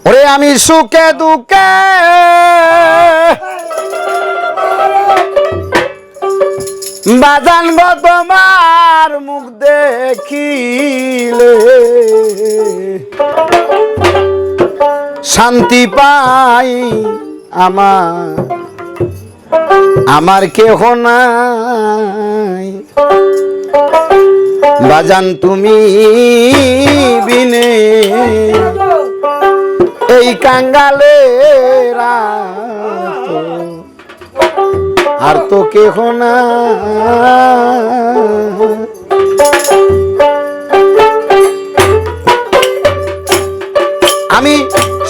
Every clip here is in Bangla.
ওরে আমি সুখে দুঃখে বাজান গো তোমার মুখ দেখিলে শান্তি পাই আমার কেহ নাই বাজান তুমি বিনে এই কাঙ্গালেরা আর তো কেহ না আমি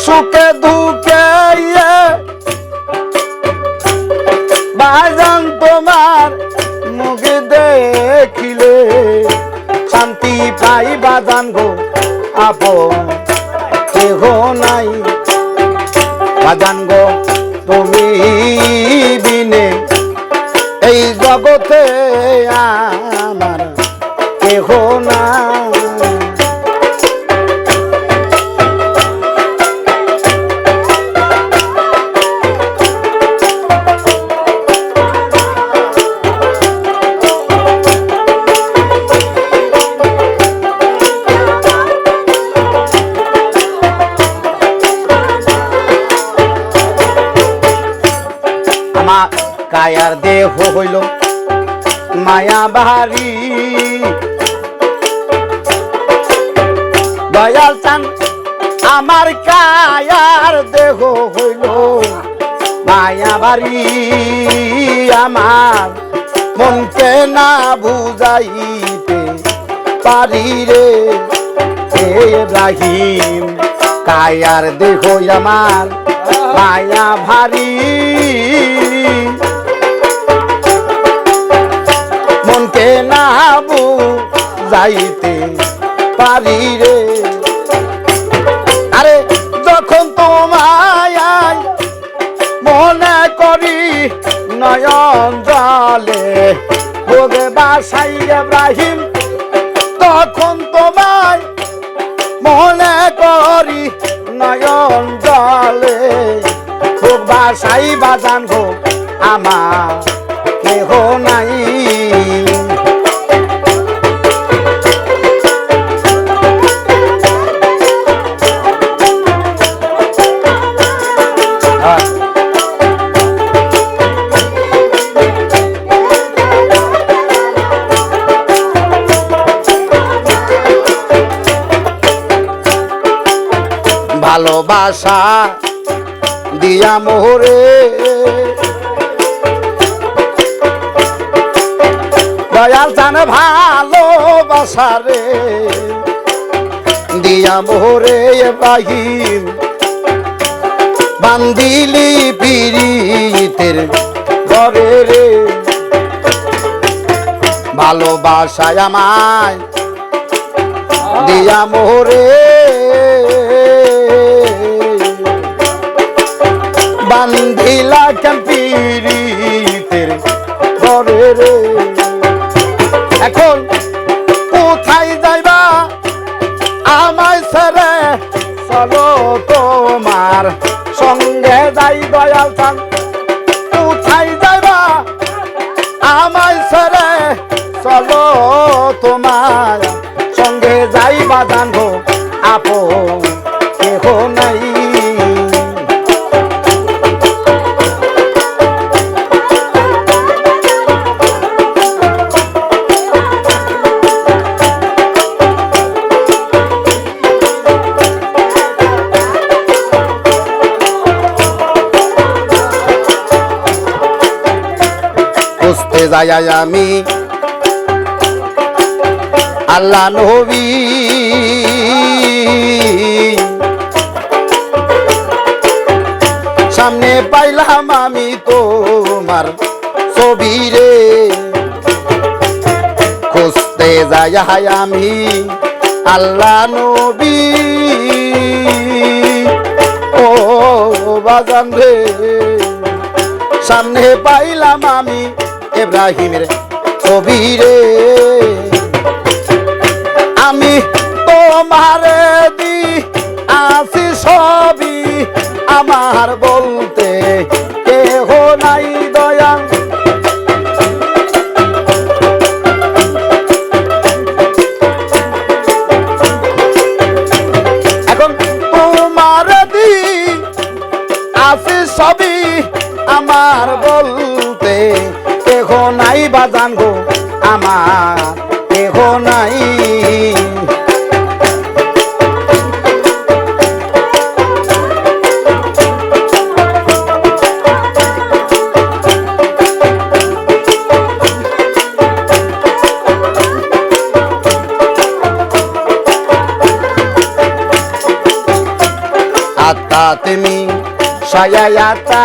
সুখে দুঃখে বাজান তোমার মুখ দেখিলে শান্তি পাই বাজান গো আপন কেহ নাই বাজান গো তুমি বিনে এই জগতে আমার কেহ নাই কায়ার দেহ হইল মায়া বাহারি দয়াল চান আমার কায়ার দেহ হইল মায়া বাড়ি আমার মনকে না বুঝাইতে পারি রে ইব্রাহিম কায়ার দেহ আমার মায়া ভারী মনকে না বুঝাইতে পারি রে আরে যখন তোমায় মনে করি নয়ন জলে ভোগে বাসাই ইব্রাহিম তখন তোমায় মনে করি নয়ন জলে ভোগ বাসাই বাজান গো আমার কেহ নাই ভালোবাসা দিয়া মোহরে দয়াল জানে ভালোবাসা রে দিয়া মোহরে ইব্রাহিম বান্দিলি পিরিতের ঘরে রে ভালোবাসায় আমায় দিয়া মোহরে বান্ধিলা ক্যাম্পিরিতের ঘরে রে এখন কোথায় যাইবা আমায় ছেড়ে চলো তোমার সঙ্গে যাই দয়াল চান কোথায় যাইবা আমায় ছেড়ে চলো তোমার সঙ্গে যাই বাজান গো আপন কেহ নাই খুঁজতে যাই আমি আল্লাহ নবী সামনে পাইলাম আমি তোমার ছবি রে খুঁজতে যাই আমি আল্লাহ নবী ও বাজান রে সামনে পাইলাম আমি ইব্রাহিমের ছবি রে আমি তোমারে দি আসি সবই আমার বলতে কেহ নাই দয়াল। এখন তোমার দি আছে সবই আমার বলতে কেহ নাই বাজান গো আমার কেহ নাই। আত্মা তুমি সায়াতা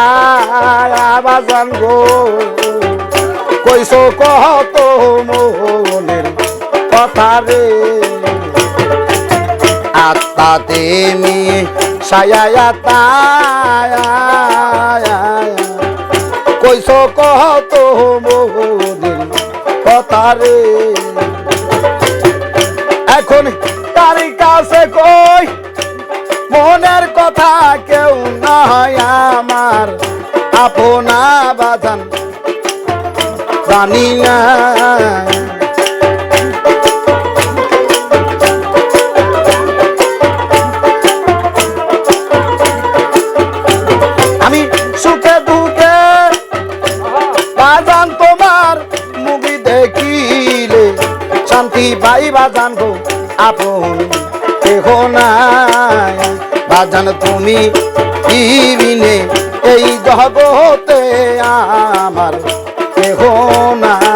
বাজান গো কইছো কত মনের কথা রে। আত্মা তুমি সায়াতা কইছো কত মনের কথা রে। এখন তার কাছে কই মনের কথা কেউ নাই আমার আপনা বাজান জানি না। আমি সুখে দুঃখে বাজান তোমার মুখ দেখিলে শান্তি পাই বাজান গো আপন কেহ নাই। বাজান তুমি বিনে এই জগতে আমার কেহ নাই।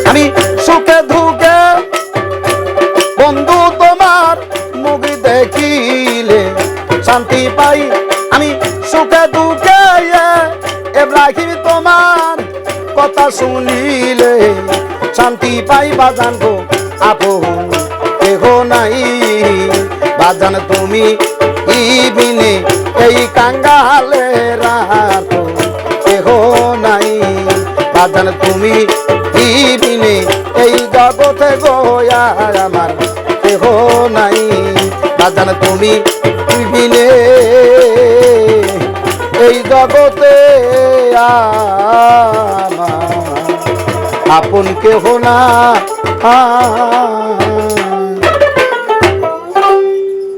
আমি সুখে দুঃখে বন্ধু তোমার মুখ দেখিলে শান্তি পাই। আমি সুখে দুঃখে ইব্রাহিম তোমার কথা শুনিলে শান্তি পাই বাজান গো আপন কেহ নাই। বাজান তুমি বিনে এই কাঙ্গালে রাত কেহ নাই। বাজান তুমি বিনে এই জগতে গোয়া আমার কেহ নাই। বাজান তুমি বিনে এই জগতে আমার আপন কেহ না।